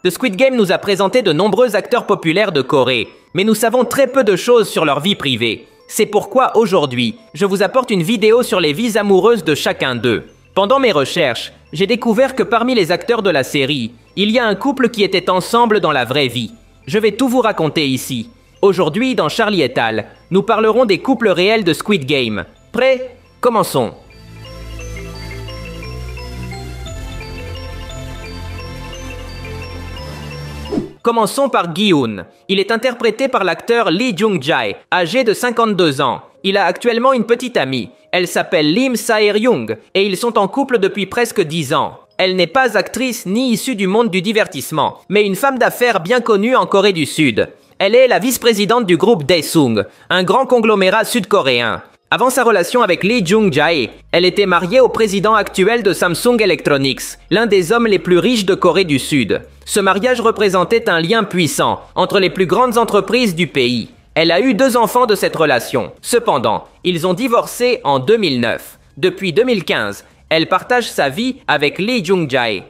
The Squid Game nous a présenté de nombreux acteurs populaires de Corée, mais nous savons très peu de choses sur leur vie privée. C'est pourquoi aujourd'hui, je vous apporte une vidéo sur les vies amoureuses de chacun d'eux. Pendant mes recherches, j'ai découvert que parmi les acteurs de la série, il y a un couple qui était ensemble dans la vraie vie. Je vais tout vous raconter ici. Aujourd'hui, dans Charlie et al., nous parlerons des couples réels de Squid Game. Prêts? Commençons. Commençons par Gi-hoon. Il est interprété par l'acteur Lee Jung-jae, âgé de 52 ans. Il a actuellement une petite amie. Elle s'appelle Lim Sae-ryung et ils sont en couple depuis presque 10 ans. Elle n'est pas actrice ni issue du monde du divertissement, mais une femme d'affaires bien connue en Corée du Sud. Elle est la vice-présidente du groupe Daesung, un grand conglomérat sud-coréen. Avant sa relation avec Lee Jung-jae, elle était mariée au président actuel de Samsung Electronics, l'un des hommes les plus riches de Corée du Sud. Ce mariage représentait un lien puissant entre les plus grandes entreprises du pays. Elle a eu 2 enfants de cette relation. Cependant, ils ont divorcé en 2009. Depuis 2015, elle partage sa vie avec Lee Jung-jae.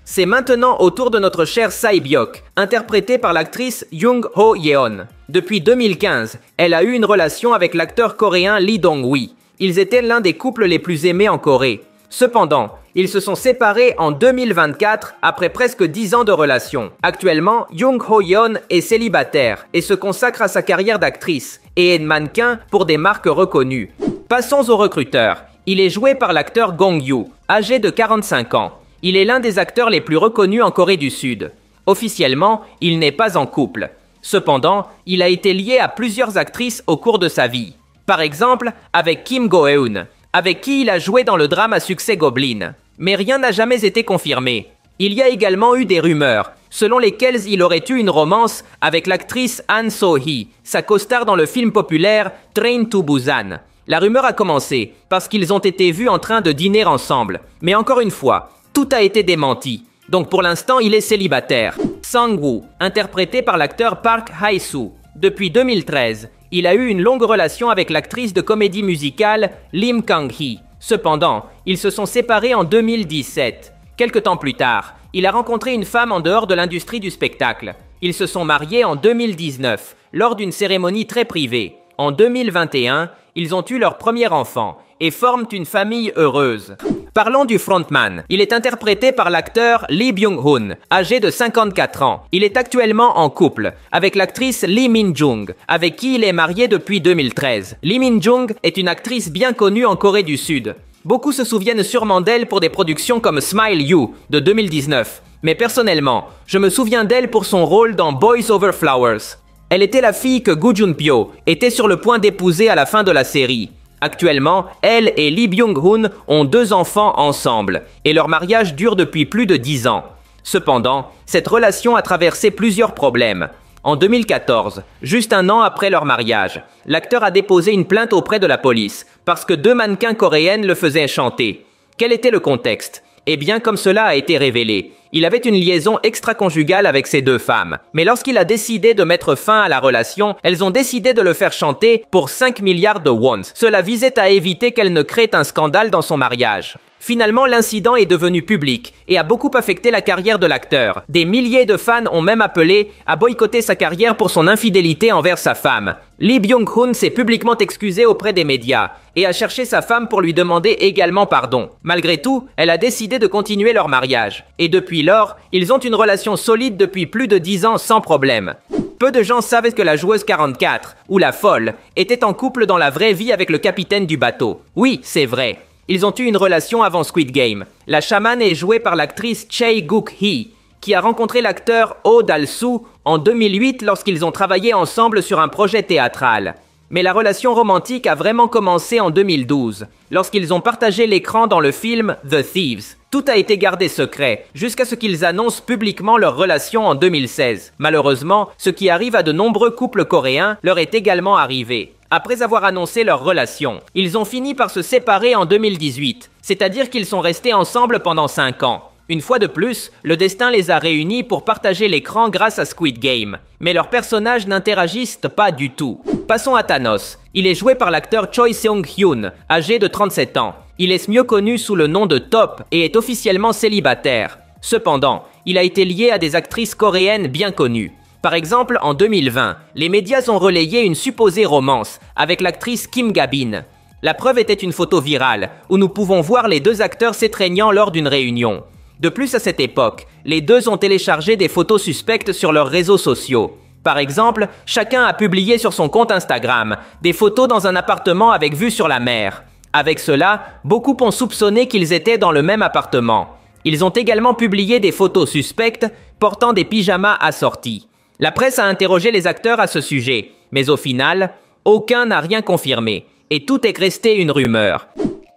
C'est maintenant au tour de notre cher Sae-byok, interprétée par l'actrice Jung Ho-yeon. Depuis 2015, elle a eu une relation avec l'acteur coréen Lee Dong-wi. Ils étaient l'un des couples les plus aimés en Corée. Cependant, ils se sont séparés en 2024 après presque 10 ans de relation. Actuellement, Jung Ho-yeon est célibataire et se consacre à sa carrière d'actrice et est mannequin pour des marques reconnues. Passons au recruteur. Il est joué par l'acteur Gong-yoo, âgé de 45 ans. Il est l'un des acteurs les plus reconnus en Corée du Sud. Officiellement, il n'est pas en couple. Cependant, il a été lié à plusieurs actrices au cours de sa vie. Par exemple, avec Kim Go-eun, avec qui il a joué dans le drame à succès Goblin. Mais rien n'a jamais été confirmé. Il y a également eu des rumeurs, selon lesquelles il aurait eu une romance avec l'actrice Han So-hee, sa costard dans le film populaire Train to Busan. La rumeur a commencé parce qu'ils ont été vus en train de dîner ensemble. Mais encore une fois, tout a été démenti. Donc pour l'instant, il est célibataire. Sang-woo, interprété par l'acteur Park Hae-soo. Depuis 2013, il a eu une longue relation avec l'actrice de comédie musicale Lim Kang-hee. Cependant, ils se sont séparés en 2017. Quelque temps plus tard, il a rencontré une femme en dehors de l'industrie du spectacle. Ils se sont mariés en 2019, lors d'une cérémonie très privée. En 2021, ils ont eu leur premier enfant et forment une famille heureuse. Parlons du frontman. Il est interprété par l'acteur Lee Byung-hun, âgé de 54 ans. Il est actuellement en couple avec l'actrice Lee Min-jung, avec qui il est marié depuis 2013. Lee Min-jung est une actrice bien connue en Corée du Sud. Beaucoup se souviennent sûrement d'elle pour des productions comme Smile You de 2019. Mais personnellement, je me souviens d'elle pour son rôle dans Boys Over Flowers. Elle était la fille que Gu Jun-pyo était sur le point d'épouser à la fin de la série. Actuellement, elle et Lee Byung-hun ont 2 enfants ensemble, et leur mariage dure depuis plus de 10 ans. Cependant, cette relation a traversé plusieurs problèmes. En 2014, juste un an après leur mariage, l'acteur a déposé une plainte auprès de la police, parce que 2 mannequins coréennes le faisaient chanter. Quel était le contexte? Eh bien, comme cela a été révélé, il avait une liaison extra-conjugale avec ces 2 femmes. Mais lorsqu'il a décidé de mettre fin à la relation, elles ont décidé de le faire chanter pour 5 milliards de wons. Cela visait à éviter qu'elle ne crée un scandale dans son mariage. Finalement, l'incident est devenu public et a beaucoup affecté la carrière de l'acteur. Des milliers de fans ont même appelé à boycotter sa carrière pour son infidélité envers sa femme. Lee Byung-hun s'est publiquement excusé auprès des médias et a cherché sa femme pour lui demander également pardon. Malgré tout, elle a décidé de continuer leur mariage. Et depuis lors, ils ont une relation solide depuis plus de 10 ans sans problème. Peu de gens savaient que la joueuse 44, ou la folle, était en couple dans la vraie vie avec le capitaine du bateau. Oui, c'est vrai. Ils ont eu une relation avant Squid Game. La chamane est jouée par l'actrice Chae Guk-hee, qui a rencontré l'acteur Oh Dal-soo en 2008 lorsqu'ils ont travaillé ensemble sur un projet théâtral. Mais la relation romantique a vraiment commencé en 2012, lorsqu'ils ont partagé l'écran dans le film The Thieves. Tout a été gardé secret, jusqu'à ce qu'ils annoncent publiquement leur relation en 2016. Malheureusement, ce qui arrive à de nombreux couples coréens leur est également arrivé. Après avoir annoncé leur relation, ils ont fini par se séparer en 2018, c'est-à-dire qu'ils sont restés ensemble pendant 5 ans. Une fois de plus, le destin les a réunis pour partager l'écran grâce à Squid Game. Mais leurs personnages n'interagissent pas du tout. Passons à Thanos. Il est joué par l'acteur Choi Seung-hyun, âgé de 37 ans. Il est mieux connu sous le nom de Top et est officiellement célibataire. Cependant, il a été lié à des actrices coréennes bien connues. Par exemple, en 2020, les médias ont relayé une supposée romance avec l'actrice Kim Ga-bin. La preuve était une photo virale, où nous pouvons voir les deux acteurs s'étreignant lors d'une réunion. De plus, à cette époque, les deux ont téléchargé des photos suspectes sur leurs réseaux sociaux. Par exemple, chacun a publié sur son compte Instagram des photos dans un appartement avec vue sur la mer. Avec cela, beaucoup ont soupçonné qu'ils étaient dans le même appartement. Ils ont également publié des photos suspectes portant des pyjamas assortis. La presse a interrogé les acteurs à ce sujet, mais au final, aucun n'a rien confirmé, et tout est resté une rumeur.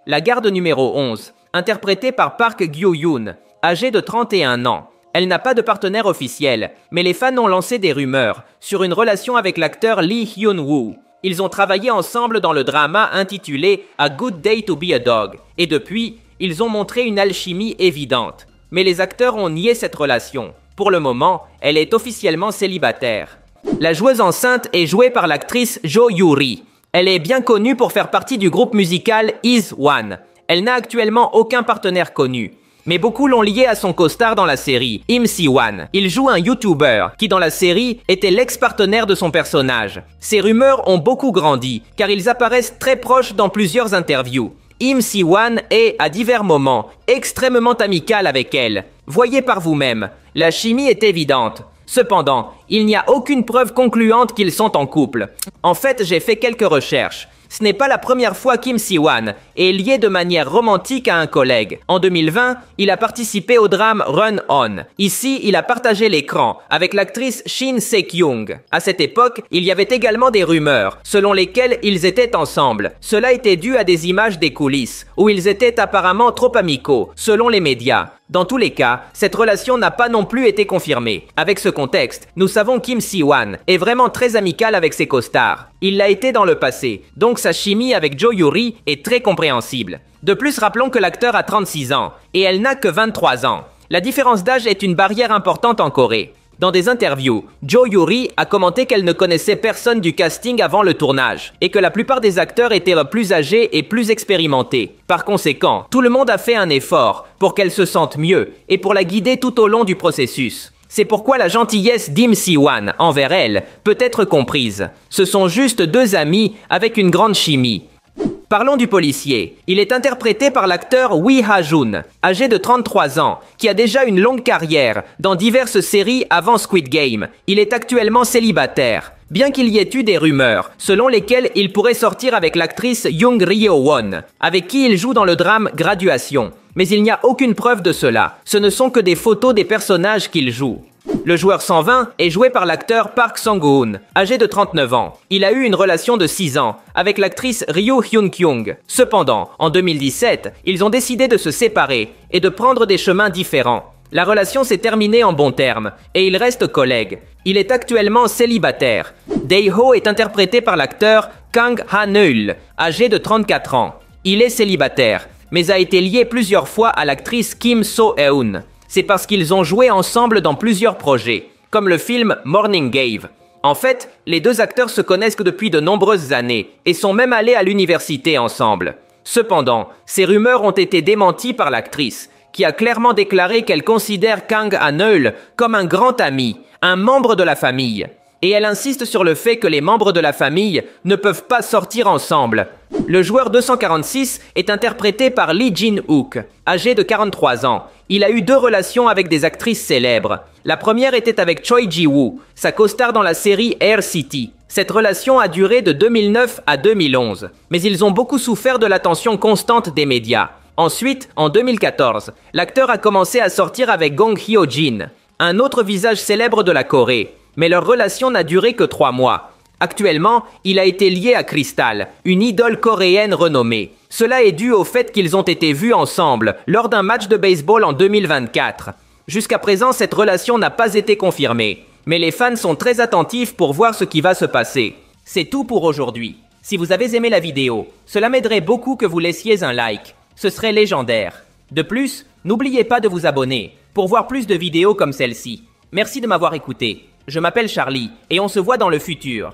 La garde numéro 11, interprétée par Park Gyu-yoon, âgée de 31 ans. Elle n'a pas de partenaire officiel, mais les fans ont lancé des rumeurs sur une relation avec l'acteur Lee Hyun-woo. Ils ont travaillé ensemble dans le drama intitulé A Good Day to Be a Dog, et depuis, ils ont montré une alchimie évidente. Mais les acteurs ont nié cette relation. Pour le moment, elle est officiellement célibataire. La joueuse enceinte est jouée par l'actrice Jo Yuri. Elle est bien connue pour faire partie du groupe musical Is One. Elle n'a actuellement aucun partenaire connu. Mais beaucoup l'ont lié à son costard dans la série, Im Si-wan. Il joue un YouTuber qui, dans la série, était l'ex-partenaire de son personnage. Ces rumeurs ont beaucoup grandi, car ils apparaissent très proches dans plusieurs interviews. Im Si-wan est, à divers moments, extrêmement amical avec elle. Voyez par vous-même, la chimie est évidente. Cependant, il n'y a aucune preuve concluante qu'ils sont en couple. En fait, j'ai fait quelques recherches. Ce n'est pas la première fois qu'Im Si-wan est lié de manière romantique à un collègue. En 2020, il a participé au drame Run On. Ici, il a partagé l'écran avec l'actrice Shin Se-kyung. À cette époque, il y avait également des rumeurs selon lesquelles ils étaient ensemble. Cela était dû à des images des coulisses, où ils étaient apparemment trop amicaux, selon les médias. Dans tous les cas, cette relation n'a pas non plus été confirmée. Avec ce contexte, nous savons qu'Im Si-wan est vraiment très amical avec ses costars. Il l'a été dans le passé, donc sa chimie avec Jo Yuri est très compréhensible. De plus, rappelons que l'acteur a 36 ans, et elle n'a que 23 ans. La différence d'âge est une barrière importante en Corée. Dans des interviews, Jo Yuri a commenté qu'elle ne connaissait personne du casting avant le tournage et que la plupart des acteurs étaient plus âgés et plus expérimentés. Par conséquent, tout le monde a fait un effort pour qu'elle se sente mieux et pour la guider tout au long du processus. C'est pourquoi la gentillesse d'Im Si-wan envers elle peut être comprise. Ce sont juste deux amis avec une grande chimie. Parlons du policier. Il est interprété par l'acteur Wi Ha-jun, âgé de 33 ans, qui a déjà une longue carrière dans diverses séries avant Squid Game. Il est actuellement célibataire, bien qu'il y ait eu des rumeurs selon lesquelles il pourrait sortir avec l'actrice Young Ryo-won, avec qui il joue dans le drame Graduation. Mais il n'y a aucune preuve de cela. Ce ne sont que des photos des personnages qu'il joue. Le joueur 120 est joué par l'acteur Park Sang-hoon, âgé de 39 ans. Il a eu une relation de 6 ans avec l'actrice Ryu Hyun-kyung. Cependant, en 2017, ils ont décidé de se séparer et de prendre des chemins différents. La relation s'est terminée en bons termes et ils restent collègues. Il est actuellement célibataire. Dae-ho est interprété par l'acteur Kang Ha-neul, âgé de 34 ans. Il est célibataire, mais a été lié plusieurs fois à l'actrice Kim So-eun. C'est parce qu'ils ont joué ensemble dans plusieurs projets, comme le film Morning Gave. En fait, les deux acteurs se connaissent depuis de nombreuses années et sont même allés à l'université ensemble. Cependant, ces rumeurs ont été démenties par l'actrice, qui a clairement déclaré qu'elle considère Kang Ha-neul comme un grand ami, un membre de la famille. Et elle insiste sur le fait que les membres de la famille ne peuvent pas sortir ensemble. Le joueur 246 est interprété par Lee Jin-wook, âgé de 43 ans. Il a eu deux relations avec des actrices célèbres. La première était avec Choi Ji-woo, sa costard dans la série Air City. Cette relation a duré de 2009 à 2011, mais ils ont beaucoup souffert de l'attention constante des médias. Ensuite, en 2014, l'acteur a commencé à sortir avec Gong Hyo-jin, un autre visage célèbre de la Corée. Mais leur relation n'a duré que 3 mois. Actuellement, il a été lié à Crystal, une idole coréenne renommée. Cela est dû au fait qu'ils ont été vus ensemble lors d'un match de baseball en 2024. Jusqu'à présent, cette relation n'a pas été confirmée, mais les fans sont très attentifs pour voir ce qui va se passer. C'est tout pour aujourd'hui. Si vous avez aimé la vidéo, cela m'aiderait beaucoup que vous laissiez un like. Ce serait légendaire. De plus, n'oubliez pas de vous abonner pour voir plus de vidéos comme celle-ci. Merci de m'avoir écouté. Je m'appelle Charlie et on se voit dans le futur.